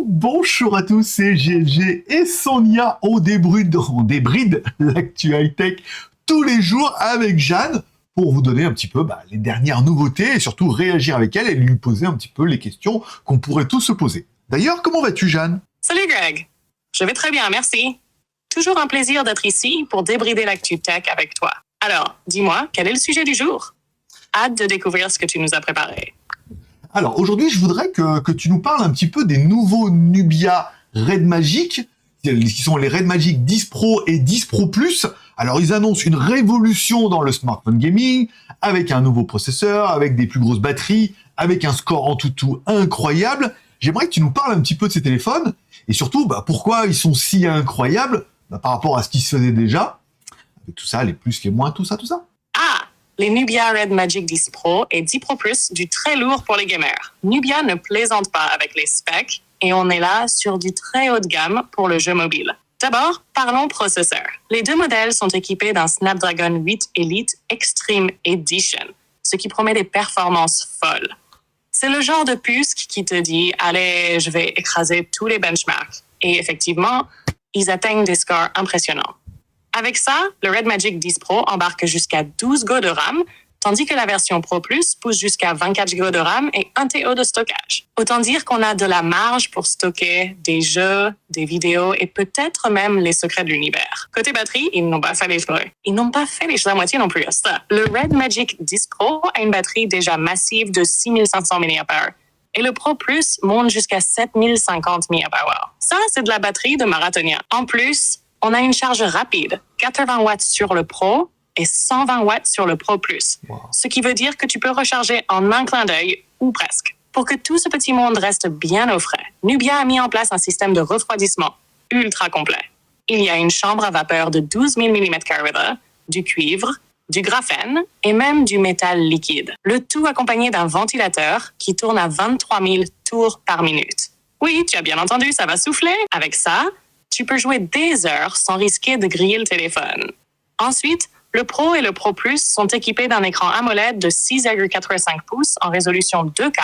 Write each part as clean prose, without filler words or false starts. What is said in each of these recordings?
Bonjour à tous, c'est GLG et Sonia. On débride l'actu high-tech tous les jours avec Jeanne pour vous donner un petit peu les dernières nouveautés et surtout réagir avec elle et lui poser un petit peu les questions qu'on pourrait tous se poser. D'ailleurs, comment vas-tu, Jeanne? Salut Greg, je vais très bien, merci. Toujours un plaisir d'être ici pour débrider l'actu tech avec toi. Alors, dis-moi, quel est le sujet du jour? Hâte de découvrir ce que tu nous as préparé. Alors, aujourd'hui, je voudrais que tu nous parles un petit peu des nouveaux Nubia Red Magic, qui sont les Red Magic 10 Pro et 10 Pro Plus. Alors, ils annoncent une révolution dans le smartphone gaming, avec un nouveau processeur, avec des plus grosses batteries, avec un score en tout incroyable. J'aimerais que tu nous parles un petit peu de ces téléphones, et surtout, pourquoi ils sont si incroyables par rapport à ce qui se faisait déjà, avec tout ça, les plus, les moins, tout ça. Ah, les Nubia Red Magic 10 Pro et 10 Pro Plus, du très lourd pour les gamers. Nubia ne plaisante pas avec les specs, et on est là sur du très haut de gamme pour le jeu mobile. D'abord, parlons processeur. Les deux modèles sont équipés d'un Snapdragon 8 Elite Extreme Edition, ce qui promet des performances folles. C'est le genre de puce qui te dit « Allez, je vais écraser tous les benchmarks ». Et effectivement, ils atteignent des scores impressionnants. Avec ça, le Red Magic 10 Pro embarque jusqu'à 12 Go de RAM, tandis que la version Pro Plus pousse jusqu'à 24 Go de RAM et 1 TO de stockage. Autant dire qu'on a de la marge pour stocker des jeux, des vidéos et peut-être même les secrets de l'univers. Côté batterie, ils n'ont pas fait les choses. Ils n'ont pas fait les choses à moitié non plus. Ça. Le Red Magic 10 Pro a une batterie déjà massive de 6500 mAh. Et le Pro Plus monte jusqu'à 7050 mAh. Ça, c'est de la batterie de marathonien. En plus, on a une charge rapide, 80 watts sur le Pro et 120 watts sur le Pro Plus. Wow. Ce qui veut dire que tu peux recharger en un clin d'œil ou presque. Pour que tout ce petit monde reste bien au frais, Nubia a mis en place un système de refroidissement ultra complet. Il y a une chambre à vapeur de 12 000 mm2, du cuivre, du graphène et même du métal liquide. Le tout accompagné d'un ventilateur qui tourne à 23 000 tours par minute. Oui, tu as bien entendu, ça va souffler. Avec ça, tu peux jouer des heures sans risquer de griller le téléphone. Ensuite, le Pro et le Pro Plus sont équipés d'un écran AMOLED de 6,85 pouces en résolution 2K,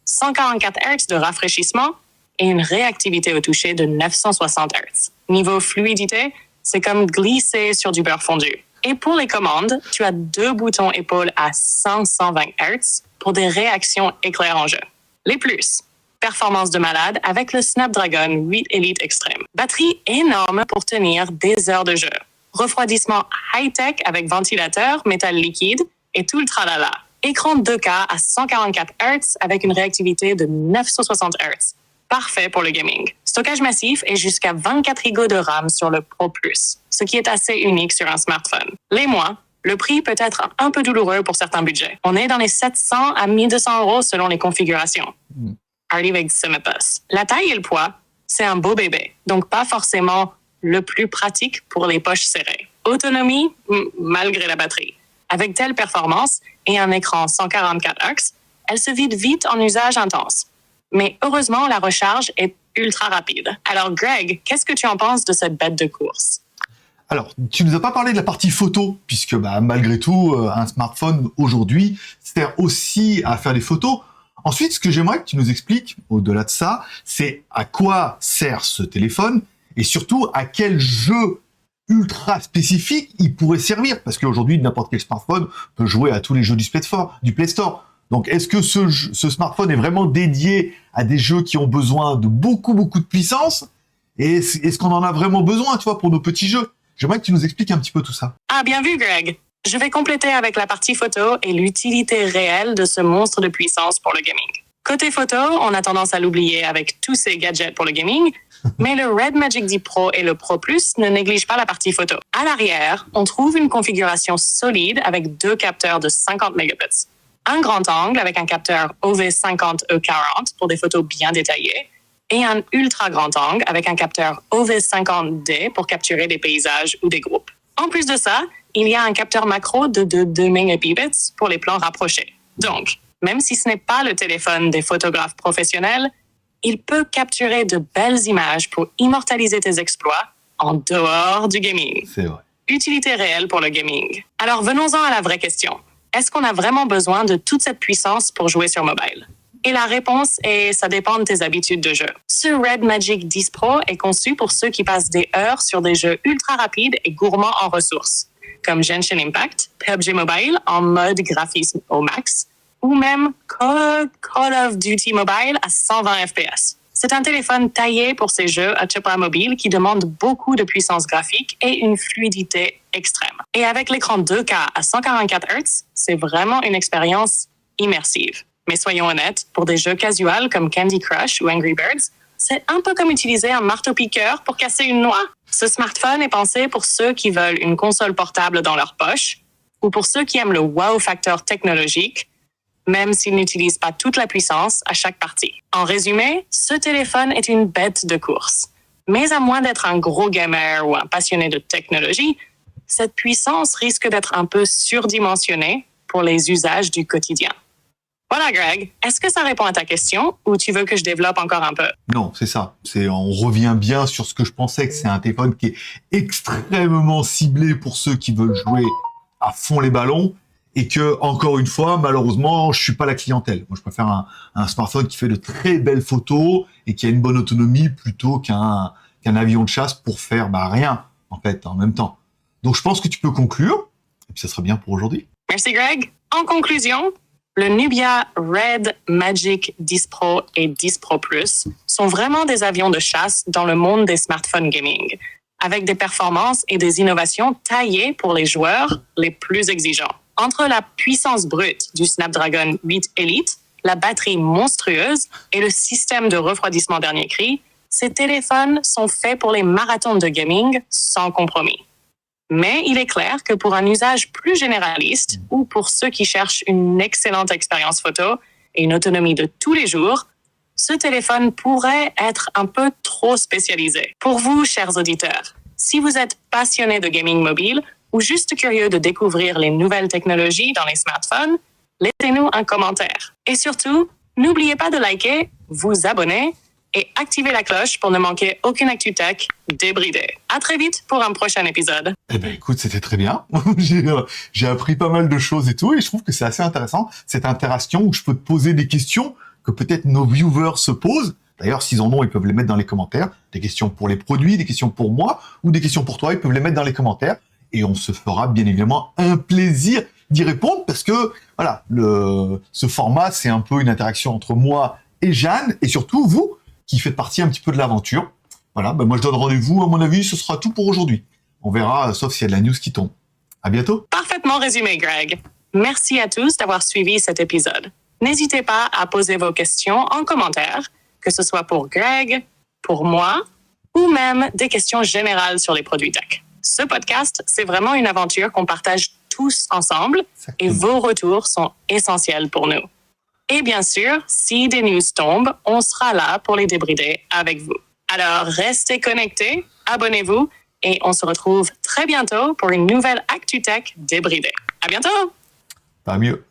144 Hz de rafraîchissement et une réactivité au toucher de 960 Hz. Niveau fluidité, c'est comme glisser sur du beurre fondu. Et pour les commandes, tu as 2 boutons épaules à 520 Hz pour des réactions éclairs en jeu. Les plus, performance de malade avec le Snapdragon 8 Elite Extreme. Batterie énorme pour tenir des heures de jeu. Refroidissement high-tech avec ventilateur, métal liquide et tout le tralala. Écran 2K à 144 Hz avec une réactivité de 960 Hz. Parfait pour le gaming. Stockage massif et jusqu'à 24 Go de RAM sur le Pro Plus, ce qui est assez unique sur un smartphone. Les moins, le prix peut être un peu douloureux pour certains budgets. On est dans les 700 à 1200 € selon les configurations. La taille et le poids, c'est un beau bébé, donc pas forcément le plus pratique pour les poches serrées. Autonomie, malgré la batterie. Avec telle performance et un écran 144 Hz, elle se vide vite en usage intense. Mais heureusement, la recharge est ultra rapide. Alors Greg, qu'est-ce que tu en penses de cette bête de course? Alors, tu nous as pas parlé de la partie photo, puisque malgré tout, un smartphone aujourd'hui sert aussi à faire des photos. Ensuite, ce que j'aimerais que tu nous expliques, au-delà de ça, c'est à quoi sert ce téléphone et surtout à quel jeu ultra spécifique il pourrait servir. Parce qu'aujourd'hui, n'importe quel smartphone peut jouer à tous les jeux du Play Store. Donc, est-ce que ce smartphone est vraiment dédié à des jeux qui ont besoin de beaucoup de puissance? Et est-ce qu'on en a vraiment besoin, pour nos petits jeux? J'aimerais que tu nous expliques un petit peu tout ça. Ah, bien vu, Greg. Je vais compléter avec la partie photo et l'utilité réelle de ce monstre de puissance pour le gaming. Côté photo, on a tendance à l'oublier avec tous ces gadgets pour le gaming, mais le Red Magic 10 Pro et le Pro Plus ne négligent pas la partie photo. À l'arrière, on trouve une configuration solide avec 2 capteurs de 50 mégapixels. Un grand angle avec un capteur OV50E40 pour des photos bien détaillées et un ultra grand angle avec un capteur OV50D pour capturer des paysages ou des groupes. En plus de ça, il y a un capteur macro de 2 mégapixels pour les plans rapprochés. Donc, même si ce n'est pas le téléphone des photographes professionnels, il peut capturer de belles images pour immortaliser tes exploits en dehors du gaming. C'est vrai. Utilité réelle pour le gaming. Alors venons-en à la vraie question. Est-ce qu'on a vraiment besoin de toute cette puissance pour jouer sur mobile? Et la réponse est ça dépend de tes habitudes de jeu. Ce Red Magic 10 Pro est conçu pour ceux qui passent des heures sur des jeux ultra rapides et gourmands en ressources, comme Genshin Impact, PUBG Mobile en mode graphisme au max, ou même Call of Duty Mobile à 120 FPS. C'est un téléphone taillé pour ces jeux à Chopra Mobile qui demandent beaucoup de puissance graphique et une fluidité extrême. Et avec l'écran 2K à 144 Hz, c'est vraiment une expérience immersive. Mais soyons honnêtes, pour des jeux casuals comme Candy Crush ou Angry Birds, c'est un peu comme utiliser un marteau-piqueur pour casser une noix. Ce smartphone est pensé pour ceux qui veulent une console portable dans leur poche ou pour ceux qui aiment le wow factor technologique, même s'ils n'utilisent pas toute la puissance à chaque partie. En résumé, ce téléphone est une bête de course. Mais à moins d'être un gros gamer ou un passionné de technologie, cette puissance risque d'être un peu surdimensionnée pour les usages du quotidien. Voilà, Greg. Est-ce que ça répond à ta question ou tu veux que je développe encore un peu? Non, c'est ça. On revient bien sur ce que je pensais, que c'est un téléphone qui est extrêmement ciblé pour ceux qui veulent jouer à fond les ballons et que, encore une fois, malheureusement, je suis pas la clientèle. Moi, je préfère un smartphone qui fait de très belles photos et qui a une bonne autonomie plutôt qu'un avion de chasse pour faire rien, en fait, en même temps. Donc, je pense que tu peux conclure et puis ça sera bien pour aujourd'hui. Merci, Greg. En conclusion, le Nubia Red Magic 10 Pro et 10 Pro Plus sont vraiment des avions de chasse dans le monde des smartphones gaming, avec des performances et des innovations taillées pour les joueurs les plus exigeants. Entre la puissance brute du Snapdragon 8 Elite, la batterie monstrueuse et le système de refroidissement dernier cri, ces téléphones sont faits pour les marathons de gaming sans compromis. Mais il est clair que pour un usage plus généraliste ou pour ceux qui cherchent une excellente expérience photo et une autonomie de tous les jours, ce téléphone pourrait être un peu trop spécialisé. Pour vous, chers auditeurs, si vous êtes passionné de gaming mobile ou juste curieux de découvrir les nouvelles technologies dans les smartphones, laissez-nous un commentaire. Et surtout, n'oubliez pas de liker, vous abonner et activer la cloche pour ne manquer aucune actu tech débridée. À très vite pour un prochain épisode. Eh ben, écoute, c'était très bien. J'ai appris pas mal de choses et tout, et je trouve que c'est assez intéressant, cette interaction où je peux te poser des questions que peut-être nos viewers se posent. D'ailleurs, s'ils en ont, ils peuvent les mettre dans les commentaires. Des questions pour les produits, des questions pour moi, ou des questions pour toi, ils peuvent les mettre dans les commentaires. Et on se fera bien évidemment un plaisir d'y répondre parce que, voilà, ce format, c'est un peu une interaction entre moi et Jeanne, et surtout vous, qui faites partie un petit peu de l'aventure. Voilà, moi je donne rendez-vous, à mon avis, ce sera tout pour aujourd'hui. On verra, sauf s'il y a de la news qui tombe. À bientôt. Parfaitement résumé, Greg. Merci à tous d'avoir suivi cet épisode. N'hésitez pas à poser vos questions en commentaire, que ce soit pour Greg, pour moi, ou même des questions générales sur les produits tech. Ce podcast, c'est vraiment une aventure qu'on partage tous ensemble. Exactement. Et vos retours sont essentiels pour nous. Et bien sûr, si des news tombent, on sera là pour les débrider avec vous. Alors, restez connectés, abonnez-vous et on se retrouve très bientôt pour une nouvelle Actu Tech débridée. À bientôt! Pas mieux.